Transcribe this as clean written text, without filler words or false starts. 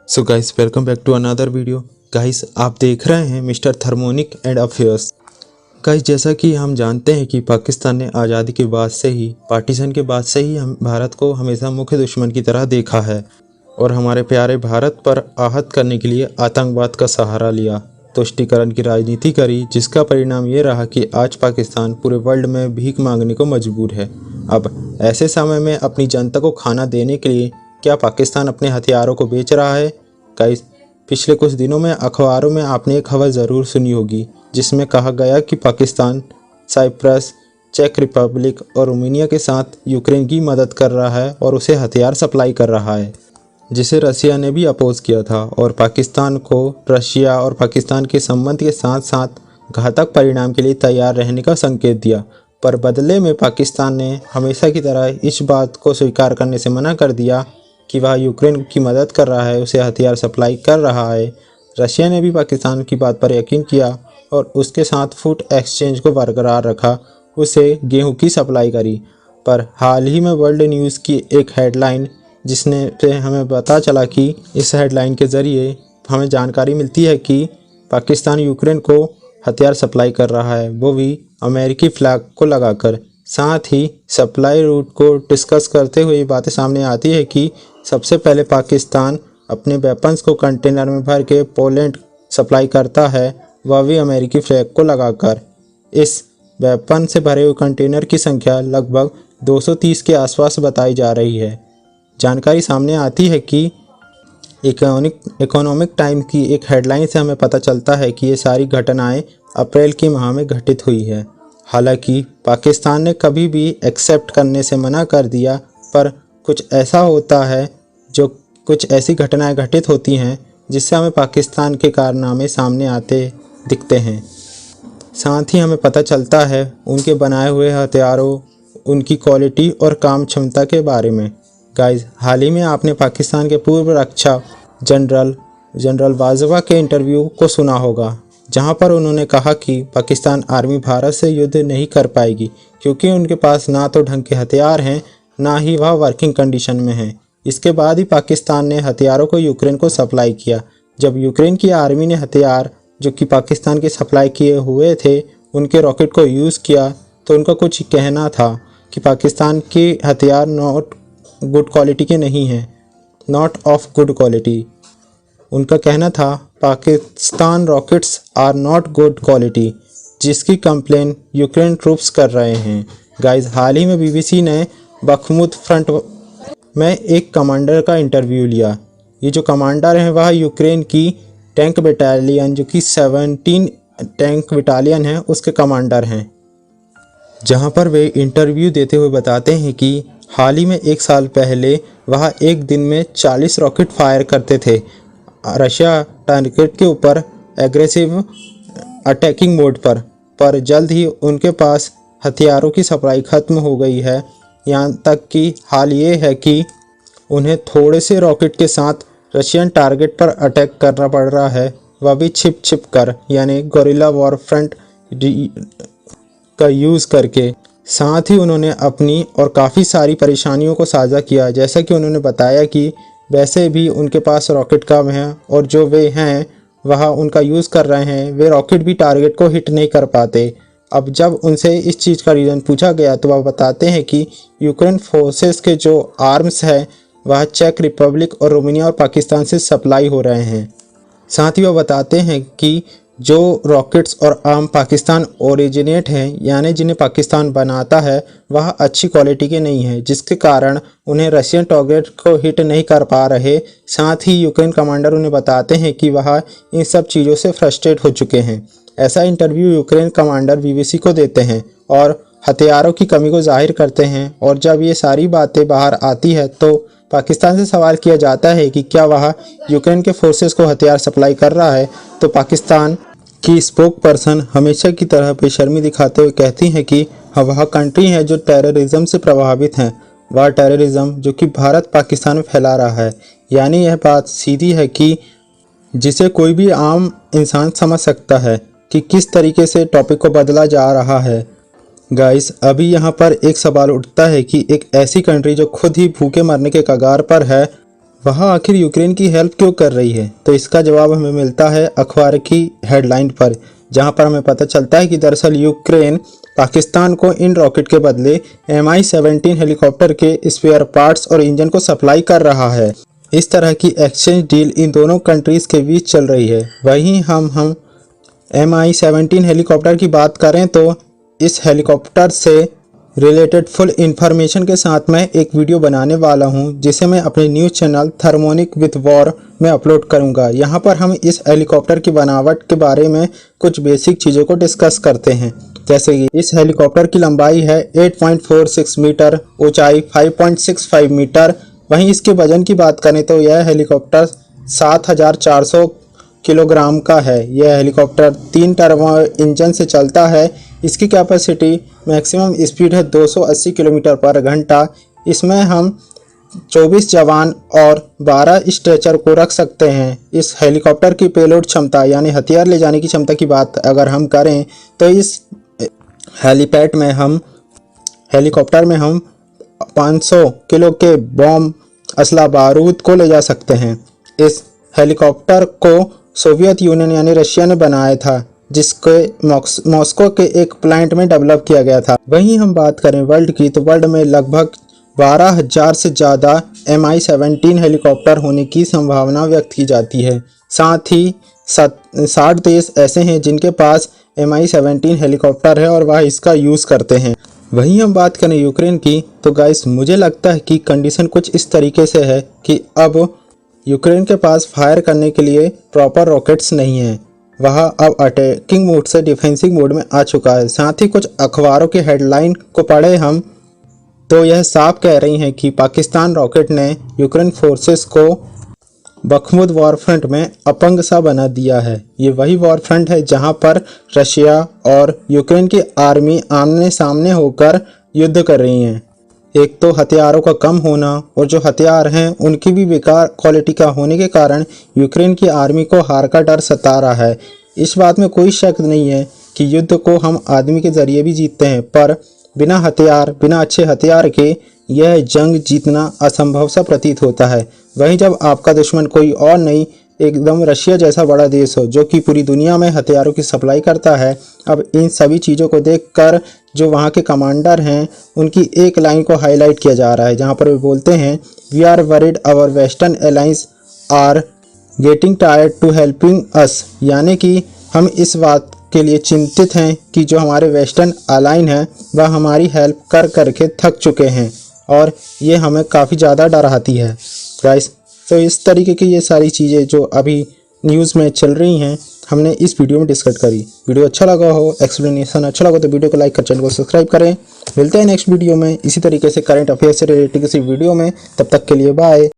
So guys welcome back to another video. Guys आप देख रहे हैं mister thermonic and affairs. Guys जैसा कि हम जानते हैं कि पाकिस्तान ने आज़ादी के बाद से ही पार्टीशन के बाद से ही हम भारत को हमेशा मुख्य दुश्मन की तरह देखा है और हमारे प्यारे भारत पर आहत करने के लिए आतंकवाद का सहारा लिया, तुष्टीकरण की राजनीति करी, जिसका परिणाम ये रहा कि आज पाकिस्तान पूरे वर्ल्ड में भीख मांगने को मजबूर है। अब ऐसे समय में अपनी जनता को खाना देने के लिए क्या पाकिस्तान अपने हथियारों को बेच रहा है? गाइस पिछले कुछ दिनों में अखबारों में आपने एक खबर ज़रूर सुनी होगी जिसमें कहा गया कि पाकिस्तान साइप्रस, चेक रिपब्लिक और रोमानिया के साथ यूक्रेन की मदद कर रहा है और उसे हथियार सप्लाई कर रहा है, जिसे रसिया ने भी अपोज किया था और पाकिस्तान को रशिया और पाकिस्तान के संबंध के साथ साथ घातक परिणाम के लिए तैयार रहने का संकेत दिया। पर बदले में पाकिस्तान ने हमेशा की तरह इस बात को स्वीकार करने से मना कर दिया कि वह यूक्रेन की मदद कर रहा है, उसे हथियार सप्लाई कर रहा है। रशिया ने भी पाकिस्तान की बात पर यकीन किया और उसके साथ फूड एक्सचेंज को बरकरार रखा, उसे गेहूं की सप्लाई करी। पर हाल ही में वर्ल्ड न्यूज़ की एक हेडलाइन जिसने से हमें पता चला कि इस हेडलाइन के ज़रिए हमें जानकारी मिलती है कि पाकिस्तान यूक्रेन को हथियार सप्लाई कर रहा है, वो भी अमेरिकी फ्लैग को लगाकर। साथ ही सप्लाई रूट को डिस्कस करते हुए ये बातें सामने आती है कि सबसे पहले पाकिस्तान अपने वेपन्स को कंटेनर में भर के पोलैंड सप्लाई करता है, वह भी अमेरिकी फ्लैग को लगाकर। इस वेपन से भरे हुए कंटेनर की संख्या लगभग 230 के आसपास बताई जा रही है। जानकारी सामने आती है कि इकोनॉमिक टाइम की एक हेडलाइन से हमें पता चलता है कि ये सारी घटनाएं अप्रैल के माह में घटित हुई है। हालांकि पाकिस्तान ने कभी भी एक्सेप्ट करने से मना कर दिया, पर कुछ ऐसा होता है जो कुछ ऐसी घटनाएं घटित होती हैं जिससे हमें पाकिस्तान के कारनामे सामने आते दिखते हैं। साथ ही हमें पता चलता है उनके बनाए हुए हथियारों, उनकी क्वालिटी और काम क्षमता के बारे में। गाइस हाल ही में आपने पाकिस्तान के पूर्व रक्षा जनरल बाजवा के इंटरव्यू को सुना होगा, जहां पर उन्होंने कहा कि पाकिस्तान आर्मी भारत से युद्ध नहीं कर पाएगी क्योंकि उनके पास ना तो ढंग के हथियार हैं, ना ही वह वर्किंग कंडीशन में हैं। इसके बाद ही पाकिस्तान ने हथियारों को यूक्रेन को सप्लाई किया। जब यूक्रेन की आर्मी ने हथियार जो कि पाकिस्तान के सप्लाई किए हुए थे उनके रॉकेट को यूज़ किया तो उनका कुछ कहना था कि पाकिस्तान के हथियार नॉट गुड क्वालिटी के नहीं हैं, नॉट ऑफ गुड क्वालिटी। उनका कहना था Pakistan rockets are not good quality, जिसकी कंप्लेन यूक्रेन ट्रूप्स कर रहे हैं। गाइस हाल ही में बीबीसी ने बखमुत फ्रंट में एक कमांडर का इंटरव्यू लिया। ये जो कमांडर हैं वह यूक्रेन की टैंक बटालियन जो कि 17 टैंक बटालियन है उसके कमांडर हैं, जहां पर वे इंटरव्यू देते हुए बताते हैं कि हाल ही में 1 साल पहले वह एक दिन में 40 रॉकेट फायर करते थे रशिया टारगेट के ऊपर एग्रेसिव अटैकिंग मोड पर जल्द ही उनके पास हथियारों की सप्लाई ख़त्म हो गई है। यहाँ तक कि हाल ये है कि उन्हें थोड़े से रॉकेट के साथ रशियन टारगेट पर अटैक करना पड़ रहा है, वह भी छिप कर, यानी गोरिल्ला वॉरफ्रंट का यूज़ करके। साथ ही उन्होंने अपनी और काफ़ी सारी परेशानियों को साझा किया, जैसा कि उन्होंने बताया कि वैसे भी उनके पास रॉकेट कम है और जो वे हैं वह उनका यूज़ कर रहे हैं, वे रॉकेट भी टारगेट को हिट नहीं कर पाते। अब जब उनसे इस चीज़ का रीज़न पूछा गया तो वह बताते हैं कि यूक्रेन फोर्सेस के जो आर्म्स है वह चेक रिपब्लिक और रोमानिया और पाकिस्तान से सप्लाई हो रहे हैं। साथ ही वह बताते हैं कि जो रॉकेट्स और आर्म पाकिस्तान ओरिजिनेट हैं, यानी जिन्हें पाकिस्तान बनाता है, वह अच्छी क्वालिटी के नहीं है, जिसके कारण उन्हें रशियन टारगेट को हिट नहीं कर पा रहे। साथ ही यूक्रेन कमांडर उन्हें बताते हैं कि वह इन सब चीज़ों से फ्रस्ट्रेट हो चुके हैं। ऐसा इंटरव्यू यूक्रेन कमांडर बीबीसी को देते हैं और हथियारों की कमी को जाहिर करते हैं। और जब ये सारी बातें बाहर आती है तो पाकिस्तान से सवाल किया जाता है कि क्या वह यूक्रेन के फोर्सेस को हथियार सप्लाई कर रहा है, तो पाकिस्तान की स्पोक पर्सन हमेशा की तरह बेशर्मी दिखाते हुए कहती हैं कि वह कंट्री है जो टेररिज्म से प्रभावित हैं, वह टेररिज्म जो कि भारत पाकिस्तान में फैला रहा है। यानी यह बात सीधी है कि जिसे कोई भी आम इंसान समझ सकता है कि किस तरीके से टॉपिक को बदला जा रहा है। गाइस अभी यहाँ पर एक सवाल उठता है कि एक ऐसी कंट्री जो खुद ही भूखे मरने के कगार पर है, वह आखिर यूक्रेन की हेल्प क्यों कर रही है? तो इसका जवाब हमें मिलता है अखबार की हेडलाइन पर, जहां पर हमें पता चलता है कि दरअसल यूक्रेन पाकिस्तान को इन रॉकेट के बदले Mi-17 हेलीकॉप्टर के स्पेयर पार्ट्स और इंजन को सप्लाई कर रहा है। इस तरह की एक्सचेंज डील इन दोनों कंट्रीज़ के बीच चल रही है। वहीं हम Mi-17 हेलीकॉप्टर की बात करें तो इस हेलीकॉप्टर से रिलेटेड फुल इन्फॉर्मेशन के साथ मैं एक वीडियो बनाने वाला हूं, जिसे मैं अपने news channel thermionic with war में अपलोड करूंगा। यहां पर हम इस हेलीकॉप्टर की बनावट के बारे में कुछ बेसिक चीज़ों को डिस्कस करते हैं। जैसे कि इस हेलीकॉप्टर की लंबाई है 8.46 मीटर, ऊंचाई 5.65 मीटर। वहीं इसके वजन की बात करें तो यह हेलीकॉप्टर 7400 किलोग्राम का है। यह हेलीकॉप्टर 3 टर्बो इंजन से चलता है। इसकी कैपेसिटी मैक्सिमम स्पीड है 280 किलोमीटर पर घंटा। इसमें हम 24 जवान और 12 स्ट्रेचर को रख सकते हैं। इस हेलीकॉप्टर की पेलोड क्षमता यानी हथियार ले जाने की क्षमता की बात अगर हम करें तो इस हेलीकॉप्टर में हम 500 किलो के बॉम्ब, असला बारूद को ले जा सकते हैं। इस हेलीकॉप्टर को सोवियत यूनियन यानी रशिया ने बनाया था, जिसके मॉस्को के एक प्लांट में डेवलप किया गया था। वहीं हम बात करें वर्ल्ड की तो वर्ल्ड में लगभग 12,000 से ज़्यादा Mi-17 हेलीकॉप्टर होने की संभावना व्यक्त की जाती है। साथ ही 60 देश ऐसे हैं जिनके पास Mi-17 हेलीकॉप्टर है और वह इसका यूज़ करते हैं। वहीं हम बात करें यूक्रेन की तो गाइस मुझे लगता है कि कंडीशन कुछ इस तरीके से है कि अब यूक्रेन के पास फायर करने के लिए प्रॉपर रॉकेट्स नहीं हैं। वह अब अटैकिंग मोड से डिफेंसिव मोड में आ चुका है। साथ ही कुछ अखबारों के हेडलाइन को पढ़े हम तो यह साफ कह रही हैं कि पाकिस्तान रॉकेट ने यूक्रेन फोर्सेस को बखमुद वॉरफ्रंट में अपंग सा बना दिया है। ये वही वॉरफ्रंट है जहां पर रशिया और यूक्रेन की आर्मी आमने सामने होकर युद्ध कर रही हैं। एक तो हथियारों का कम होना और जो हथियार हैं उनकी भी बेकार क्वालिटी का होने के कारण यूक्रेन की आर्मी को हार का डर सता रहा है। इस बात में कोई शक नहीं है कि युद्ध को हम आदमी के ज़रिए भी जीतते हैं, पर बिना अच्छे हथियार के यह जंग जीतना असंभव सा प्रतीत होता है। वहीं जब आपका दुश्मन कोई और नहीं, एकदम रशिया जैसा बड़ा देश हो जो कि पूरी दुनिया में हथियारों की सप्लाई करता है, अब इन सभी चीज़ों को देखकर जो वहाँ के कमांडर हैं उनकी एक लाइन को हाईलाइट किया जा रहा है, जहाँ पर वे बोलते हैं we are worried our western allies are getting tired to helping us, यानी कि हम इस बात के लिए चिंतित हैं कि जो हमारे वेस्टर्न अलाइन हैं वह हमारी हेल्प कर करके थक चुके हैं और ये हमें काफ़ी ज़्यादा डराती है। गाइस तो इस तरीके की ये सारी चीज़ें जो अभी न्यूज़ में चल रही हैं हमने इस वीडियो में डिस्कस करी। वीडियो अच्छा लगा हो, एक्सप्लेनेशन अच्छा लगा तो वीडियो को लाइक कर, चैनल को सब्सक्राइब करें। मिलते हैं नेक्स्ट वीडियो में इसी तरीके से करंट अफेयर से रिलेटेड किसी वीडियो में। तब तक के लिए बाय।